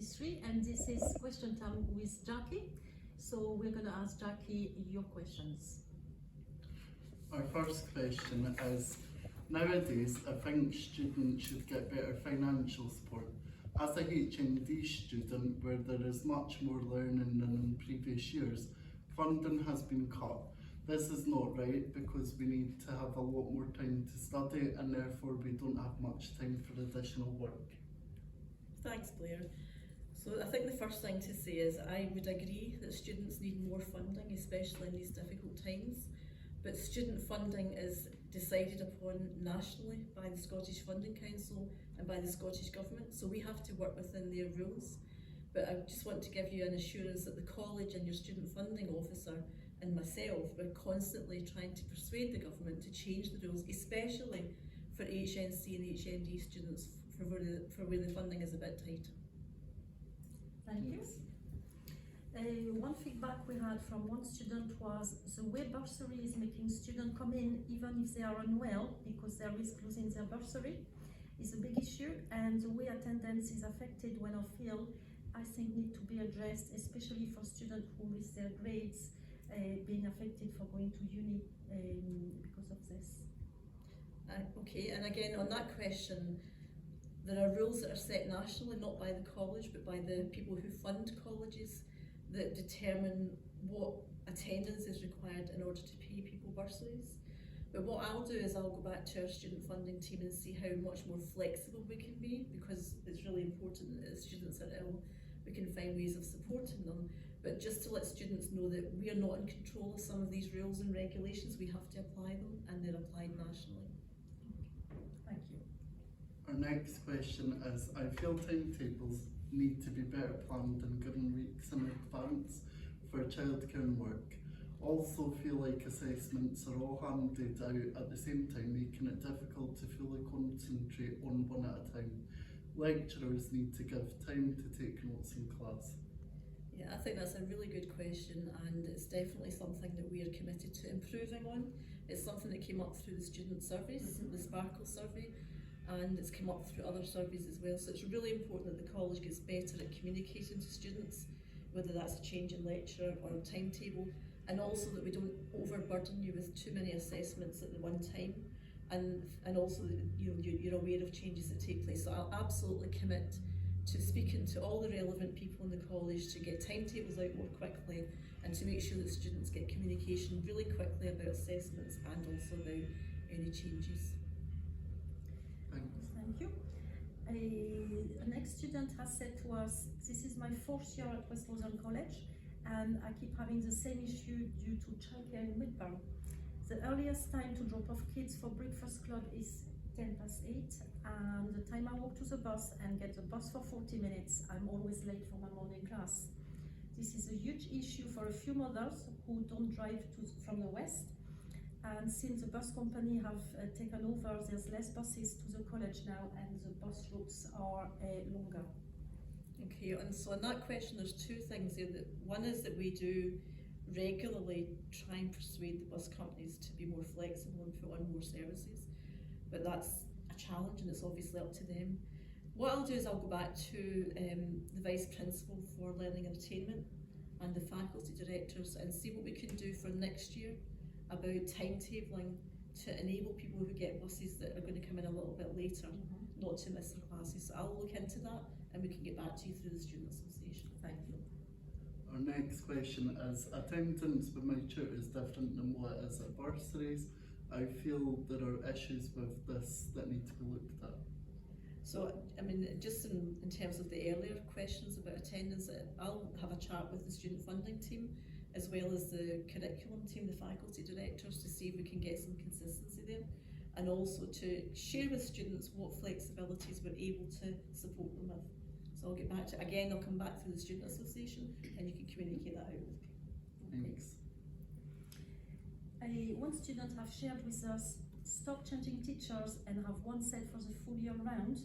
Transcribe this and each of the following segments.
2023, and this is question time with Jackie. So we're going to ask Jackie your questions. Our first question is, nowadays I think students should get better financial support. As a HND student where there is much more learning than in previous years, funding has been cut. This is not right because we need to have a lot more time to study and therefore we don't have much time for additional work. Thanks, Blair. So I think the first thing to say is I would agree that students need more funding, especially in these difficult times. But student funding is decided upon nationally by the Scottish Funding Council and by the Scottish Government, so we have to work within their rules. But I just want to give you an assurance that the college and your student funding officer and myself, we're constantly trying to persuade the government to change the rules, especially for HNC and HND students for where the funding is a bit tighter. Thank you. One feedback we had from one student was the way bursary is making students come in even if they are unwell because they risk losing their bursary is a big issue, and the way attendance is affected when off ill, I think need to be addressed, especially for students who risk their grades being affected for going to uni because of this. Okay, and again on that question, there are rules that are set nationally, not by the college, but by the people who fund colleges, that determine what attendance is required in order to pay people bursaries. But what I'll do is I'll go back to our student funding team and see how much more flexible we can be, because it's really important that if students are ill, we can find ways of supporting them. But just to let students know that we are not in control of some of these rules and regulations, we have to apply them, and they're applied nationally. Thank you. Our next question is, I feel timetables need to be better planned and given weeks in advance for childcare and work. Also feel like assessments are all handed out at the same time, making it difficult to fully concentrate on one at a time. Lecturers need to give time to take notes in class. Yeah, I think that's a really good question, and it's definitely something that we are committed to improving on. It's something that came up through the student surveys, the Sparkle survey, and it's come up through other surveys as well. So it's really important that the college gets better at communicating to students, whether that's a change in lecturer or a timetable, and also that we don't overburden you with too many assessments at the one time, and also that you're aware of changes that take place. So I'll absolutely commit to speaking to all the relevant people in the college to get timetables out more quickly and to make sure that students get communication really quickly about assessments and also about any changes. Thank you. The next student has said to us, this is my 4th year at West Lothian College and I keep having the same issue due to childcare in Midburn. The earliest time to drop off kids for breakfast club is 8:10, and the time I walk to the bus and get the bus for 40 minutes, I'm always late for my morning class. This is a huge issue for a few mothers who don't drive from the west, and since the bus company have taken over, there's less buses to the college now and the bus routes are longer. Okay, and so on that question there's two things there. One is that we do regularly try and persuade the bus companies to be more flexible and put on more services, but that's a challenge and it's obviously up to them. What I'll do is I'll go back to the Vice Principal for Learning and Attainment and the faculty directors and see what we can do for next year about timetabling to enable people who get buses that are going to come in a little bit later not to miss their classes. So I'll look into that and we can get back to you through the Student Association. Thank you. Our next question is, attendance with my tutor is different than what it is at bursaries. I feel there are issues with this that need to be looked at. So, I mean, just in terms of the earlier questions about attendance, I'll have a chat with the student funding team as well as the curriculum team, the faculty directors, to see if we can get some consistency there, and also to share with students what flexibilities we're able to support them with. So I'll get back to, again, I'll come back through the Student Association and you can communicate that out with people. Thanks. One student have shared with us, stop changing teachers and have one set for the full year round.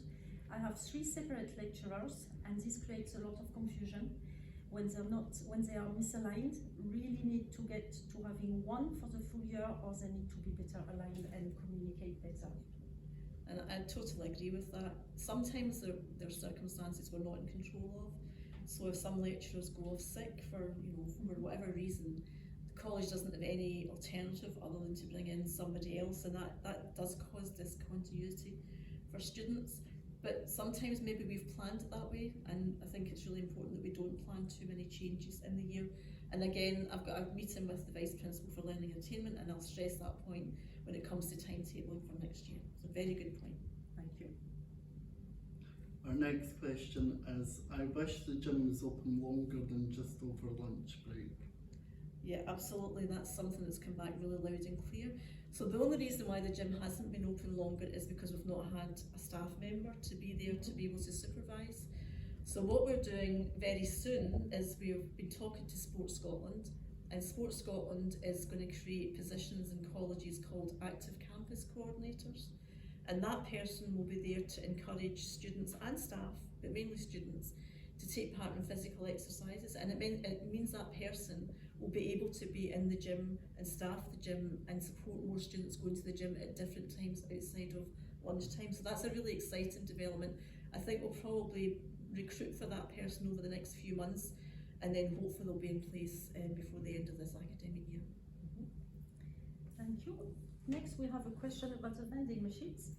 I have 3 separate lecturers and this creates a lot of confusion. When they are misaligned, really need to get to having one for the full year, or they need to be better aligned and communicate better. And I totally agree with that. Sometimes there are circumstances we're not in control of, So if some lecturers go off sick for whatever reason, the college doesn't have any alternative other than to bring in somebody else, and that does cause discontinuity for students. But sometimes maybe we've planned it that way, and I think it's really important that we don't plan too many changes in the year. And again, I've got a meeting with the Vice Principal for Learning and Attainment, and I'll stress that point when it comes to timetabling for next year. It's a very good point. Thank you. Our next question is, I wish the gym was open longer than just over lunch break. Yeah, absolutely. That's something that's come back really loud and clear. So the only reason why the gym hasn't been open longer is because we've not had a staff member to be there to be able to supervise. So what we're doing very soon is we've been talking to Sports Scotland, and Sports Scotland is going to create positions in colleges called active campus coordinators, and that person will be there to encourage students and staff, but mainly students, to take part in physical exercises, and it means that person will be able to be in the gym and staff the gym and support more students going to the gym at different times outside of lunchtime. So that's a really exciting development. I think we'll probably recruit for that person over the next few months, and then hopefully they'll be in place before the end of this academic year. Thank you. Next we have a question about the vending machines.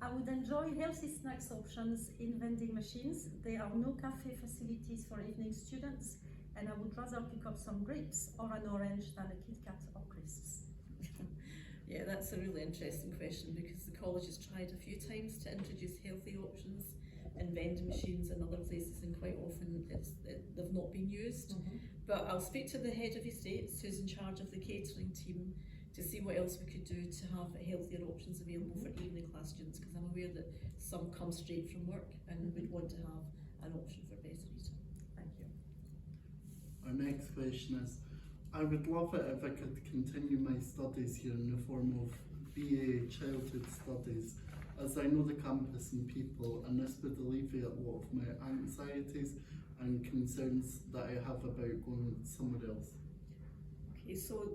I would enjoy healthy snacks options in vending machines. There are no cafe facilities for evening students, and I would rather pick up some grapes or an orange than a Kit Kat or crisps. Yeah, that's a really interesting question, because the college has tried a few times to introduce healthy options in vending machines in other places, and quite often they've not been used. But I'll speak to the head of estates, who's in charge of the catering team, to see what else we could do to have healthier options available for evening class students, because I'm aware that some come straight from work and would want to have an option for better eating. Thank you. Our next question is, I would love it if I could continue my studies here in the form of BA Childhood Studies, as I know the campus and people, and this would alleviate a lot of my anxieties and concerns that I have about going somewhere else. Okay, so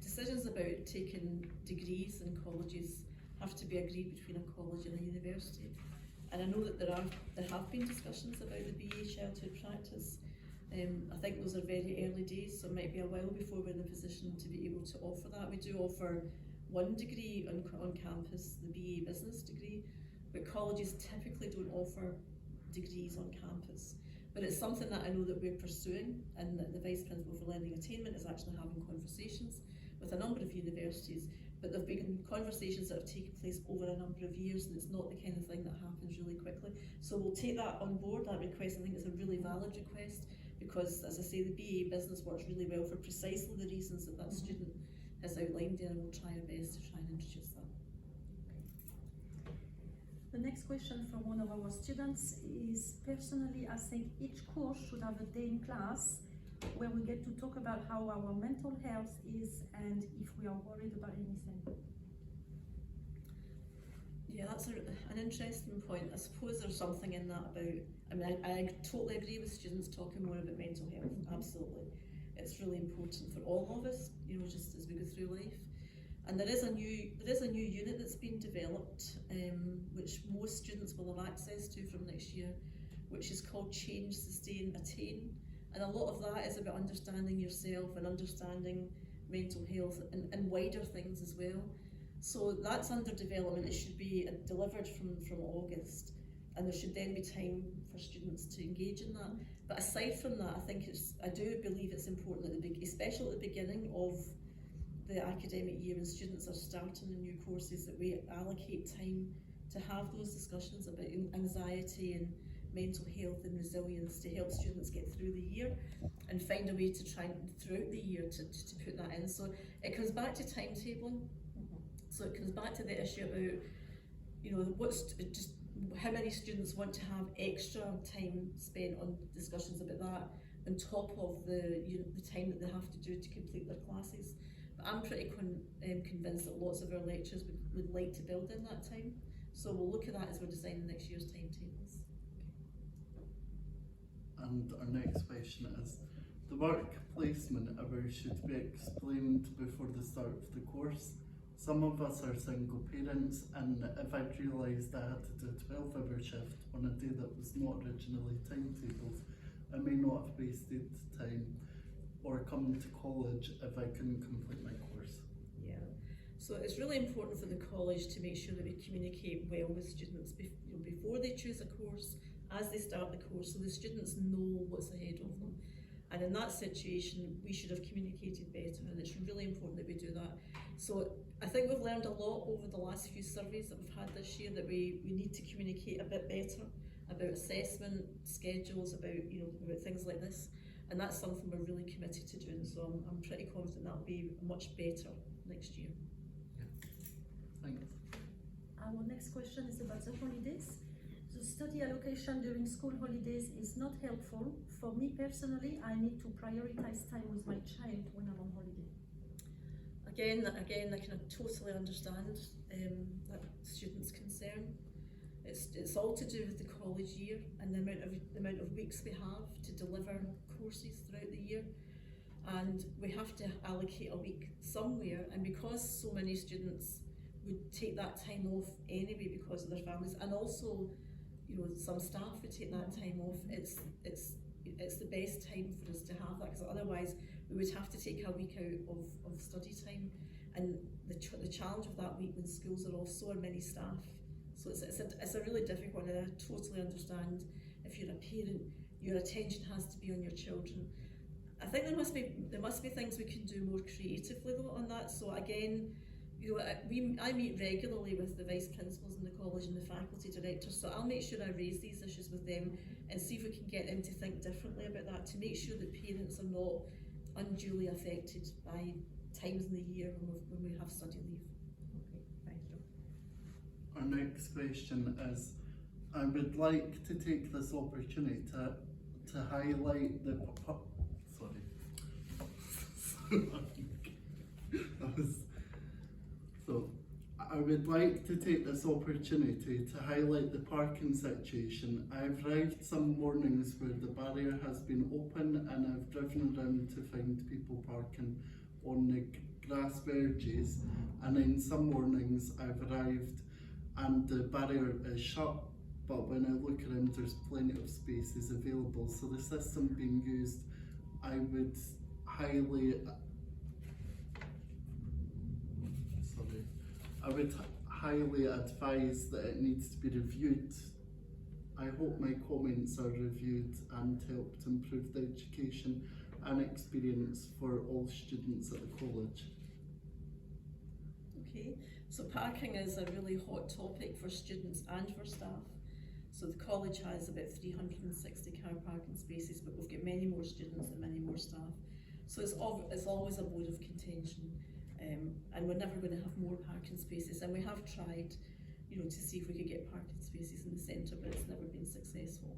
decisions about taking degrees in colleges have to be agreed between a college and a university. And I know that there have been discussions about the BA Childhood practice. I think those are very early days, so it might be a while before we're in a position to be able to offer that. We do offer one degree on campus, the BA Business degree, but colleges typically don't offer degrees on campus. But it's something that I know that we're pursuing, and that the Vice Principal for Learning and Attainment is actually having conversations with a number of universities, but there have been conversations that have taken place over a number of years, and it's not the kind of thing that happens really quickly. So we'll take that on board, that request. I think it's a really valid request, because, as I say, the BA Business works really well for precisely the reasons that that student has outlined there, and we'll try our best to try and introduce that. The next question from one of our students is, personally, I think each course should have a day in class where we get to talk about how our mental health is and if we are worried about anything. Yeah, that's an interesting point. I suppose there's something in that about, I totally agree with students talking more about mental health, absolutely. It's really important for all of us, just as we go through life. And there is a new unit that's been developed, which most students will have access to from next year, which is called Change, Sustain, Attain. And a lot of that is about understanding yourself and understanding mental health and wider things as well. So that's under development. It should be delivered from August, and there should then be time for students to engage in that. But aside from that, I do believe it's important, especially at the beginning of the academic year, when students are starting in new courses, that we allocate time to have those discussions about anxiety and mental health and resilience, to help students get through the year and find a way to try throughout the year to put that in. So it comes back to timetabling. So it comes back to the issue about, how many students want to have extra time spent on discussions about that on top of the time that they have to do to complete their classes. But I'm pretty convinced that lots of our lecturers would like to build in that time. So we'll look at that as we're designing next year's timetables. And our next question is, the work placement hours should be explained before the start of the course. Some of us are single parents, and if I'd realised I had to do a 12-hour shift on a day that was not originally timetabled, I may not have wasted time or come to college if I couldn't complete my course. Yeah. So it's really important for the college to make sure that we communicate well with students before they choose a course, as they start the course, so the students know what's ahead of them. And in that situation, we should have communicated better, and it's really important that we do that. So I think we've learned a lot over the last few surveys that we've had this year, that we need to communicate a bit better about assessment, schedules, about things like this. And that's something we're really committed to doing, so I'm pretty confident that'll be much better next year. Thanks. Our next question is about the holidays. The study allocation during school holidays is not helpful. For me personally, I need to prioritize time with my child when I'm on holiday. Again, I can totally understand that student's concern. It's all to do with the college year and the amount of weeks we have to deliver courses throughout the year, and we have to allocate a week somewhere. And because so many students would take that time off anyway because of their families, and also some staff would take that time off, it's the best time for us to have that, because otherwise we would have to take a week out of study time, and the challenge of that week when schools are off, so are many staff. So it's a really difficult one, and I totally understand if you're a parent, your attention has to be on your children. I think there must be things we can do more creatively though on that. So again, I meet regularly with the vice principals in the college and the faculty directors, so I'll make sure I raise these issues with them and see if we can get them to think differently about that, to make sure that parents are not unduly affected by times in the year when we have study leave. Okay, thank you. Our next question is, I would like to take this opportunity to highlight the I would like to take this opportunity to highlight the parking situation. I've arrived some mornings where the barrier has been open, and I've driven around to find people parking on the grass verges, and then some mornings I've arrived and the barrier is shut, but when I look around there's plenty of spaces available. So the system being used, I would highly advise that it needs to be reviewed. I hope my comments are reviewed and help to improve the education and experience for all students at the college. Okay, so parking is a really hot topic for students and for staff. So the college has about 360 car parking spaces, but we've got many more students and many more staff. So it's always a bone of contention. And we're never going to have more parking spaces, and we have tried to see if we could get parking spaces in the centre, but it's never been successful.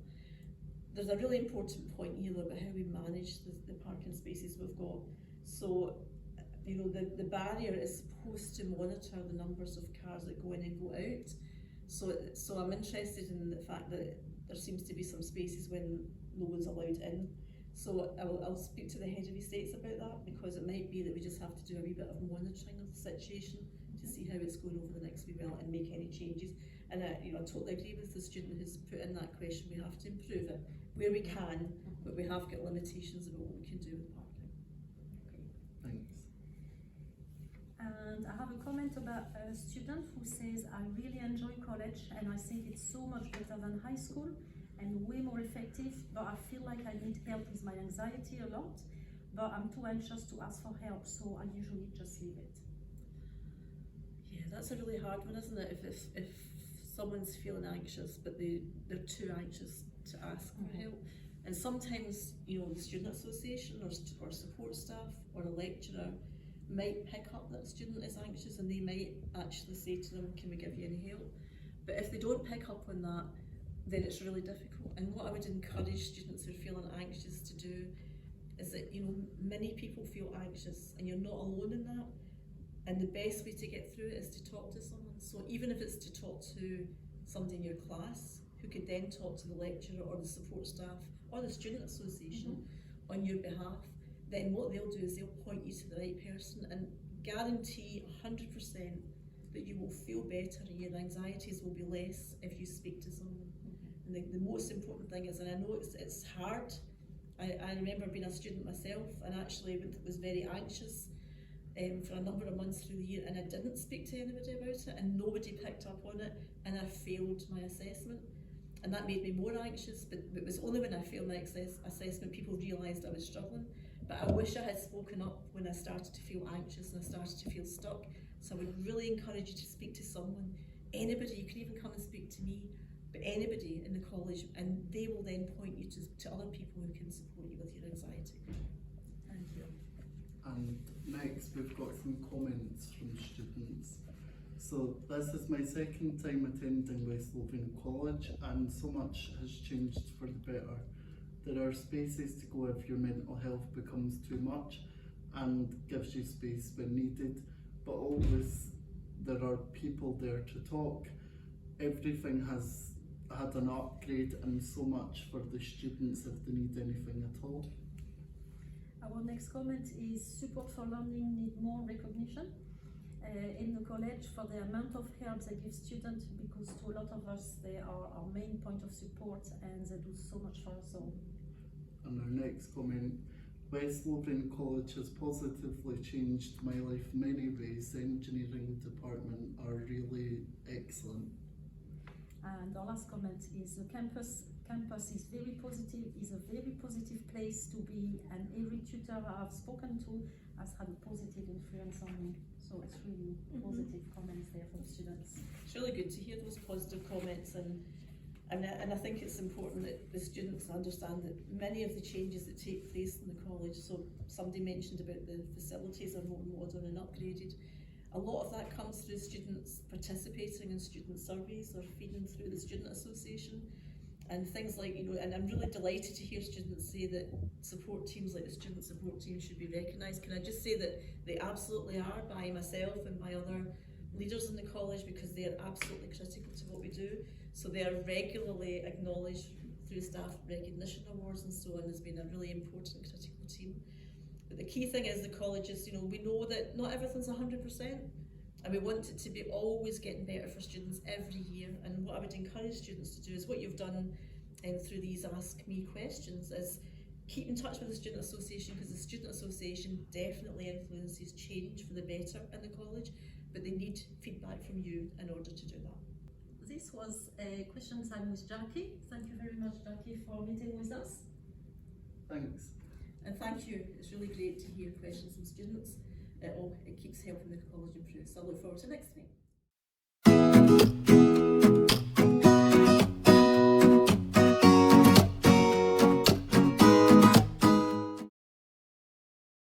There's a really important point here about how we manage the parking spaces we've got. So the barrier is supposed to monitor the numbers of cars that go in and go out. So I'm interested in the fact that there seems to be some spaces when no one's allowed in. So I'll speak to the head of estates about that, because it might be that we just have to do a wee bit of monitoring of the situation to see how it's going over the next wee while and make any changes. And I totally agree with the student who's put in that question. We have to improve it where we can, but we have got limitations about what we can do with parking. Okay. Thanks. And I have a comment about a student who says, I really enjoy college and I think it's so much better than high school and way more effective, but I feel like I need help with my anxiety a lot, but I'm too anxious to ask for help, so I usually just leave it. Yeah, that's a really hard one, isn't it? If someone's feeling anxious, but they're too anxious to ask for help. And sometimes, the student association or support staff or a lecturer might pick up that student is anxious, and they might actually say to them, can we give you any help? But if they don't pick up on that, then it's really difficult. And what I would encourage students who are feeling anxious to do is that, many people feel anxious and you're not alone in that. And the best way to get through it is to talk to someone. So even if it's to talk to somebody in your class who could then talk to the lecturer or the support staff or the student association on your behalf, then what they'll do is they'll point you to the right person and guarantee 100% that you will feel better and your anxieties will be less if you speak to someone. And the most important thing is, and I know it's hard I remember being a student myself and actually was very anxious for a number of months through the year, and I didn't speak to anybody about it and nobody picked up on it, and I failed my assessment, and that made me more anxious. But it was only when I failed my assessment people realised I was struggling. But I wish I had spoken up when I started to feel anxious and I started to feel stuck. So I would really encourage you to speak to someone, anybody. You can even come and speak to me, but anybody in the college, and they will then point you to other people who can support you with your anxiety. Thank you. And next we've got some comments from students. So this is my second time attending West Lothian College, and so much has changed for the better. There are spaces to go if your mental health becomes too much, and gives you space when needed, but always there are people there to talk. Everything has had an upgrade, and so much for the students if they need anything at all. Our next comment is support for learning need more recognition in the college for the amount of help they give students, because to a lot of us they are our main point of support and they do so much for us all. And our next comment, West Lothian College has positively changed my life in many ways. The engineering department are really excellent. And our last comment is the campus is very positive, is a very positive place to be, and every tutor I've spoken to has had a positive influence on me. So it's really positive comments there from students. It's really good to hear those positive comments, and I think it's important that the students understand that many of the changes that take place in the college, so somebody mentioned about the facilities are more modern and upgraded. A lot of that comes through students participating in student surveys or feeding through the student association. And things like, and I'm really delighted to hear students say that support teams like the student support team should be recognised. Can I just say that they absolutely are, by myself and by other leaders in the college, because they are absolutely critical to what we do. So they are regularly acknowledged through staff recognition awards and so on as being a really important critical team. But the key thing is the colleges, we know that not everything's 100%. And we want it to be always getting better for students every year. And what I would encourage students to do is what you've done through these Ask Me questions is keep in touch with the Student Association, because the Student Association definitely influences change for the better in the college, but they need feedback from you in order to do that. This was a question time with Jackie. Thank you very much, Jackie, for meeting with us. Thanks. And thank you. It's really great to hear questions from students. It keeps helping the college improve. So I look forward to next week.